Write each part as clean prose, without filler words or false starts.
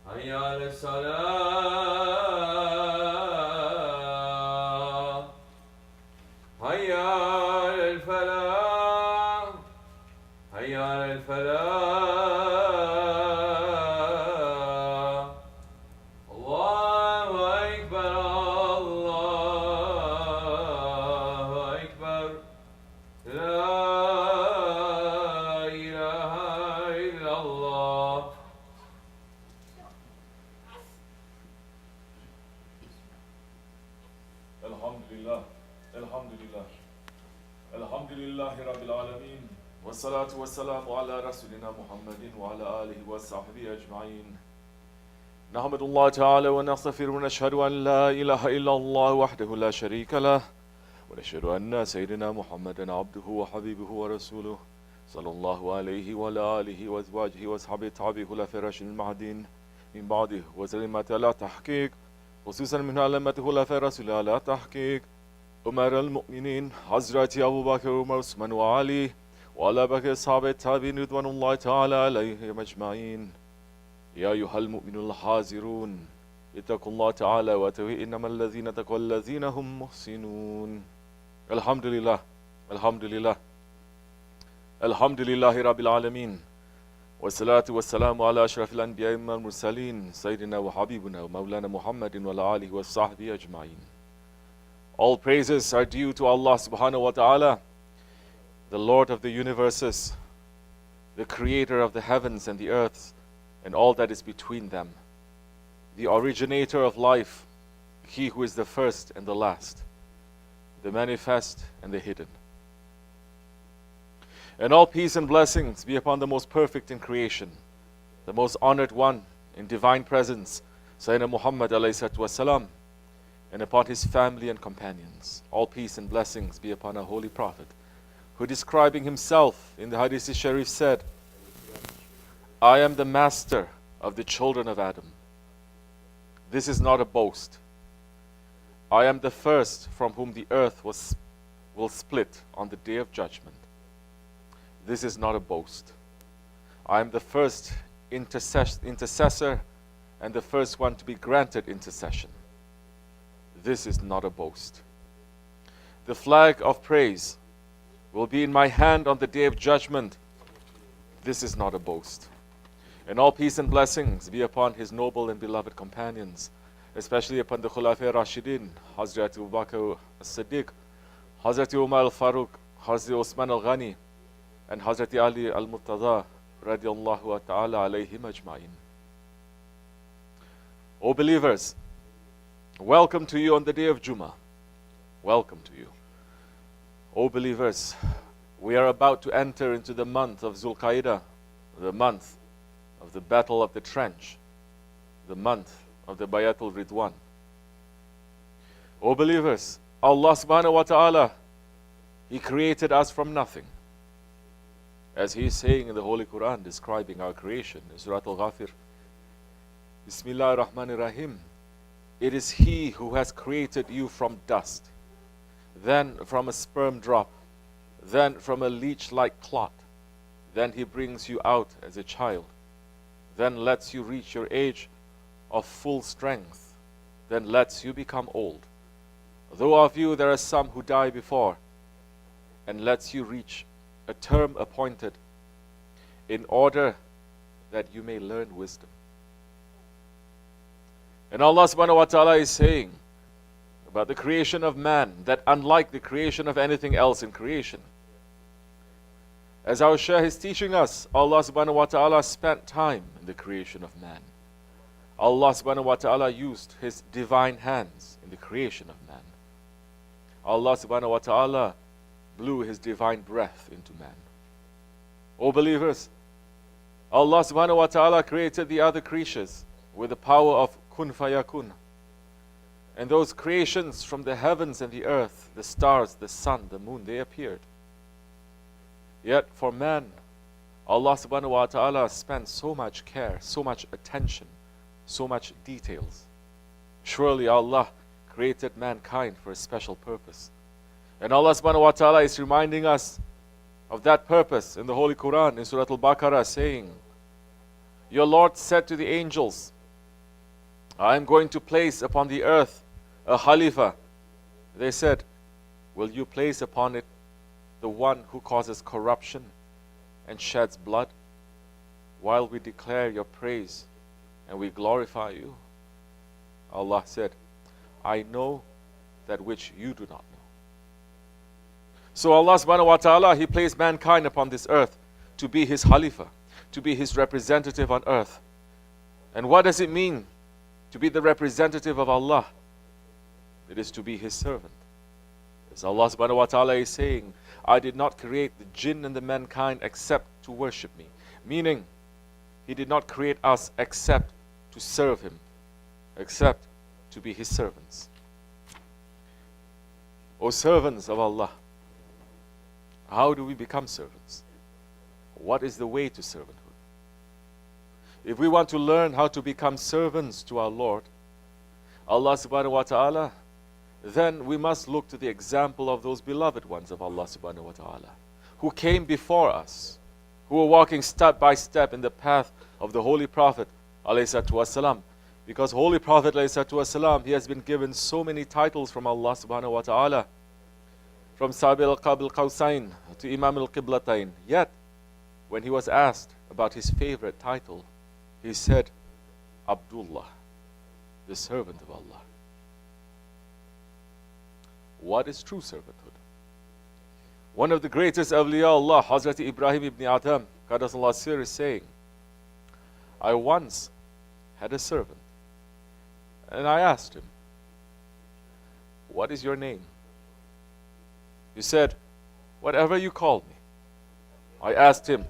حي على الصلاة حي على الفلاح حي على الفلاح الله أكبر الله أكبر لا إله إلا الله Alhamdulillah, Alhamdulillah, Alhamdulillah Rabbil Alameen. Wassalatu wassalamu ala Rasulina Muhammadin wa ala alihi wa sahbihi ajma'in. نحمد الله تعالى ونستغفره ونشهد أن لا إله إلا الله وحده لا شريك له ونشهد أن سيدنا محمدا عبده وحبيبه ورسوله صلى الله عليه وعلى آله وأزواجه وأصحابه التابعين خلفاء الراشدين المهديين من بعده وسلمة على تحقيق خصوصا من علامة خلفاء رسول الله على تحقيق أمر المؤمنين حضرة أبو بكر وعمر وعثمان وعلي وعلى بقية الصحابة التابعين رضوان الله تعالى عليهم أجمعين. يا أيها المؤمنون الحاذرون اتقوا الله تعالى واتقوا إنما الذين اتقوا الذين هم محسنون. الحمد لله الحمد لله الحمد لله رب العالمين والصلاة والسلام على أشرف الأنبياء والمرسلين سيدنا وحبيبنا ومولانا محمد وعلى آله وصحبه أجمعين. All praises are due to Allah subhanahu wa ta'ala, the Lord of the universes, the creator of the heavens and the earth and all that is between them, the originator of life, he who is the first and the last, the manifest and the hidden. And all peace and blessings be upon the most perfect in creation, the most honored one in divine presence, Sayyidina Muhammad alayhi salatu wasalam, and upon his family and companions. All peace and blessings be upon our holy prophet, who describing himself in the Hadith Sharif said, I am the master of the children of Adam. This is not a boast. I am the first from whom the earth will split on the day of judgment. This is not a boast. I am the first intercessor and the first one to be granted intercession. This is not a boast. The flag of praise will be in my hand on the day of judgment. This is not a boast. And all peace and blessings be upon his noble and beloved companions, especially upon the Khulafa Rashidin, Hazrat Abu Bakr as-Siddiq, Hazrat Umar al-Faruq, Hazrat Osman al-Ghani, and Hazrat Ali al-Murtada, radiallahu ta'ala alayhim ajma'in. O believers, welcome to you on the day of Jummah. Welcome to you. O believers, we are about to enter into the month of Zulqaidah, the month of the Battle of the Trench, the month of the Bayatul Ridwan. O believers, Allah subhanahu wa ta'ala, He created us from nothing. As He is saying in the Holy Quran, describing our creation, in Surah Al-Ghafir, Bismillah ar-Rahman ar-Rahim, it is He who has created you from dust, then from a sperm drop, then from a leech-like clot, then He brings you out as a child, then lets you reach your age of full strength, then lets you become old. Though of you there are some who die before, and lets you reach a term appointed in order that you may learn wisdom. And Allah subhanahu wa ta'ala is saying about the creation of man, that unlike the creation of anything else in creation, as our Shaykh is teaching us, Allah subhanahu wa ta'ala spent time in the creation of man. Allah subhanahu wa ta'ala used His divine hands in the creation of man. Allah subhanahu wa ta'ala blew His divine breath into man. O believers, Allah subhanahu wa ta'ala created the other creatures with the power of kun fayakun. And those creations from the heavens and the earth, the stars, the sun, the moon, they appeared. Yet for man, Allah subhanahu wa ta'ala spent so much care, so much attention, so much details. Surely Allah created mankind for a special purpose. And Allah subhanahu wa ta'ala is reminding us of that purpose in the Holy Quran, in Surah Al-Baqarah, saying, Your Lord said to the angels, I am going to place upon the earth a Khalifa. They said, will you place upon it the one who causes corruption and sheds blood, while we declare your praise and we glorify you? Allah said, I know that which you do not know. So Allah subhanahu wa ta'ala, He placed mankind upon this earth to be His Khalifa, to be His representative on earth. And what does it mean to be the representative of Allah? It is to be His servant. As Allah subhanahu wa ta'ala is saying, I did not create the jinn and the mankind except to worship me. Meaning, He did not create us except to serve Him, except to be His servants. O servants of Allah, how do we become servants? What is the way to servanthood? If we want to learn how to become servants to our Lord, Allah subhanahu wa ta'ala, then we must look to the example of those beloved ones of Allah subhanahu wa ta'ala, who came before us, who were walking step by step in the path of the Holy Prophet alayhi salatu wasalam. Because Holy Prophet alayhi salatu wasalam, he has been given so many titles from Allah subhanahu wa ta'ala, from Sabi al-Qab al-Qawsain to Imam al-Qiblatain. Yet, when he was asked about his favorite title, he said, Abdullah, the servant of Allah. What is true servanthood? One of the greatest awliya Allah, Hazrat Ibrahim ibn Adham, Qaddasallahu sir, is saying, I once had a servant, and I asked him, what is your name? He said, whatever you call me. I asked him,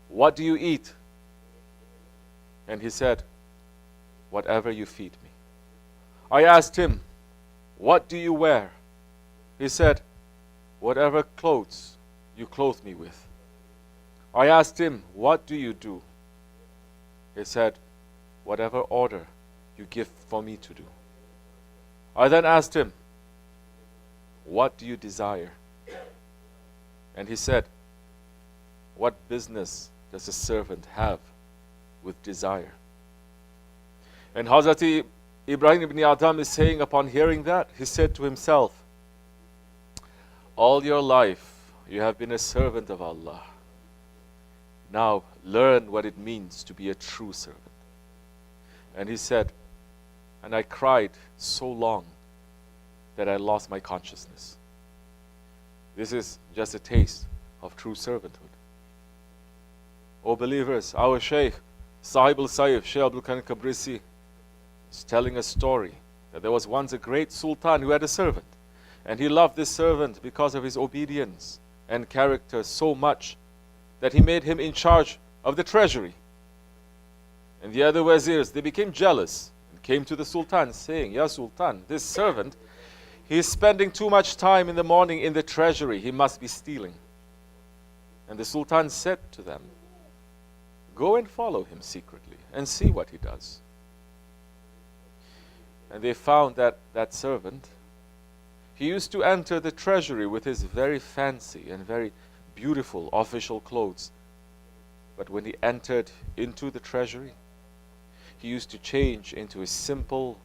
what do you eat? And he said, whatever you feed me. I asked him, what do you wear? He said, whatever clothes you clothe me with. I asked him, what do you do? He said, whatever order you give for me to do. I then asked him, what do you desire? And he said, what business does a servant have with desire? And Hazrat Ibrahim ibn Adham is saying, upon hearing that, he said to himself, all your life you have been a servant of Allah. Now learn what it means to be a true servant. And he said, and I cried so long that I lost my consciousness. This is just a taste of true servanthood. O believers, our Shaykh, Sahib al-Saif, Shaykh Abdul Khan Kabrisi, is telling a story that there was once a great sultan who had a servant. And he loved this servant because of his obedience and character so much that he made him in charge of the treasury. And the other wazirs, they became jealous and came to the sultan saying, Ya Sultan, this servant, he is spending too much time in the morning in the treasury. He must be stealing. And the sultan said to them, go and follow him secretly and see what he does. And they found that that servant, he used to enter the treasury with his very fancy and very beautiful official clothes. But when he entered into the treasury, he used to change into his simple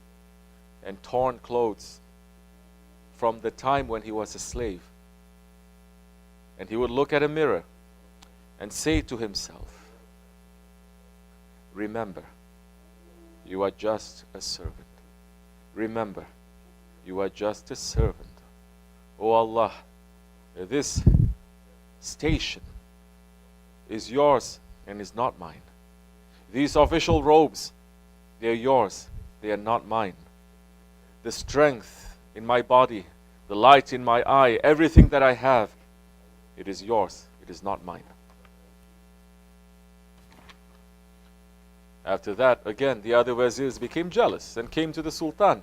and torn clothes from the time when he was a slave. And he would look at a mirror and say to himself, remember, you are just a servant. Remember, you are just a servant. O Allah, this station is yours and is not mine. These official robes, they are yours, they are not mine. The strength in my body, the light in my eye, everything that I have, it is yours, it is not mine. After that, again, the other wazirs became jealous and came to the sultan.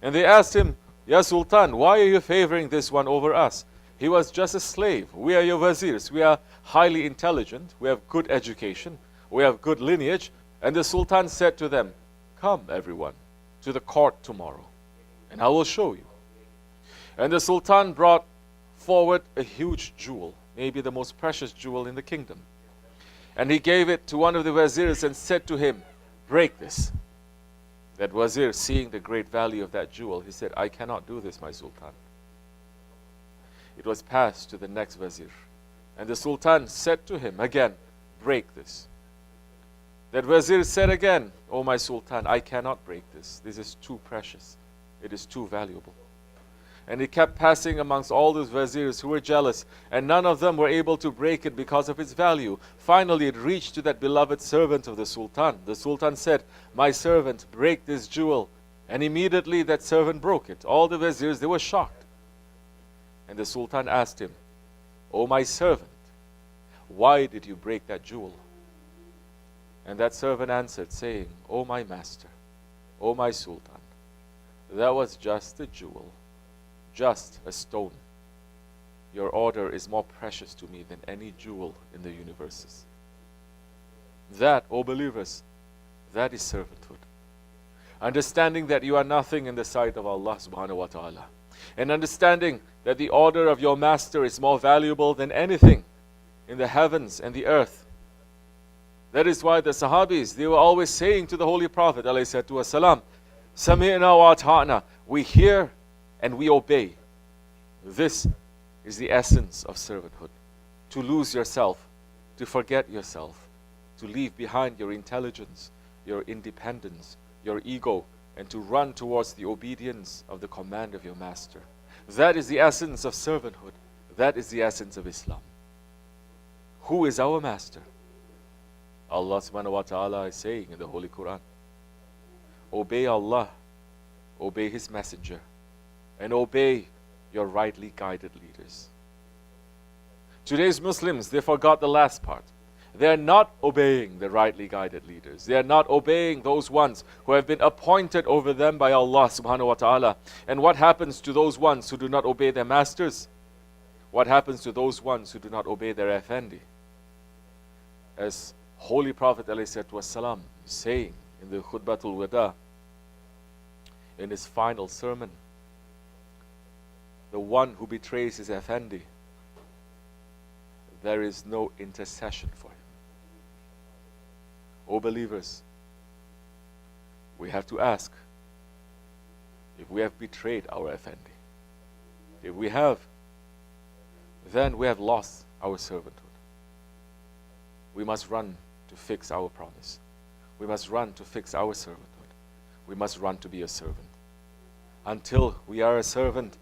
And they asked him, Ya Sultan, why are you favoring this one over us? He was just a slave. We are your wazirs. We are highly intelligent. We have good education. We have good lineage. And the sultan said to them, come, everyone, to the court tomorrow, and I will show you. And the sultan brought forward a huge jewel, maybe the most precious jewel in the kingdom. And he gave it to one of the wazirs and said to him, break this. That wazir, seeing the great value of that jewel, he said, I cannot do this, my sultan. It was passed to the next wazir. And the sultan said to him again, break this. That wazir said again, oh my sultan, I cannot break this. This is too precious. It is too valuable. And he kept passing amongst all those wazirs who were jealous, and none of them were able to break it because of its value. Finally, it reached to that beloved servant of the sultan. The sultan said, my servant, break this jewel. And immediately that servant broke it. All the wazirs, they were shocked. And the sultan asked him, oh my servant, why did you break that jewel? And that servant answered, saying, oh my master, oh my sultan, that was just a jewel, just a stone. Your order is more precious to me than any jewel in the universes. That, O believers, that is servanthood. Understanding that you are nothing in the sight of Allah subhanahu wa ta'ala. And understanding that the order of your master is more valuable than anything in the heavens and the earth. That is why the Sahabis, they were always saying to the Holy Prophet, alayhi salatu wasalam, Sami'na wa ata'na, we hear and we obey. This is the essence of servanthood. To lose yourself, to forget yourself, to leave behind your intelligence, your independence, your ego, and to run towards the obedience of the command of your master. That is the essence of servanthood. That is the essence of Islam. Who is our master? Allah subhanahu wa ta'ala is saying in the Holy Quran, obey Allah, obey His messenger, and obey your rightly guided leaders. Today's Muslims, they forgot the last part. They are not obeying the rightly guided leaders. They are not obeying those ones who have been appointed over them by Allah subhanahu wa ta'ala. And what happens to those ones who do not obey their masters? What happens to those ones who do not obey their Effendi? As Holy Prophet ﷺ saying in the Khutbatul Wada, in his final sermon, the one who betrays his Effendi, there is no intercession for him. O believers, we have to ask if we have betrayed our Effendi. If we have, then we have lost our servanthood. We must run to fix our promise. We must run to fix our servanthood. We must run to be a servant. Until we are a servant,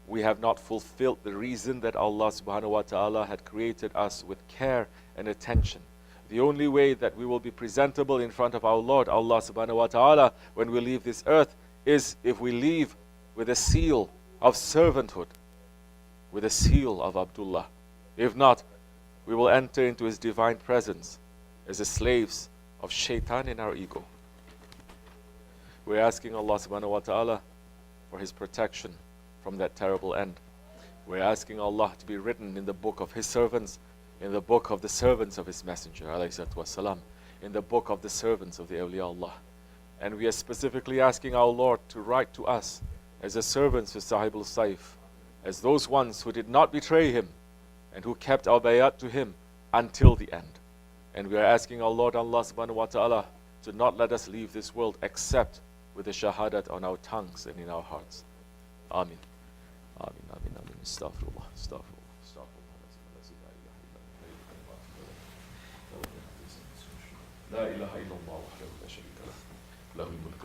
we have not fulfilled the reason that Allah subhanahu wa ta'ala had created us with care and attention. The only way that we will be presentable in front of our Lord, Allah subhanahu wa ta'ala, when we leave this earth, is if we leave with a seal of servanthood, with a seal of Abdullah. If not, we will enter into His divine presence as the slaves of shaitan in our ego. We're asking Allah subhanahu wa ta'ala for His protection from that terrible end. We're asking Allah to be written in the book of His servants, in the book of the servants of His messenger, alayhi salatu wasalam, in the book of the servants of the awliya Allah. And we are specifically asking our Lord to write to us as the servants of Sahibul Saif, as those ones who did not betray Him and who kept our bayat to Him until the end. And we are asking our Lord Allah subhanahu wa ta'ala to not let us leave this world except with the shahadat on our tongues and in our hearts. Amin. Amin, amin, amin. Astaghfirullah, astaghfirullah, astaghfirullah. La ilaha illallah wahdahu la sharika lah. Lahul mulk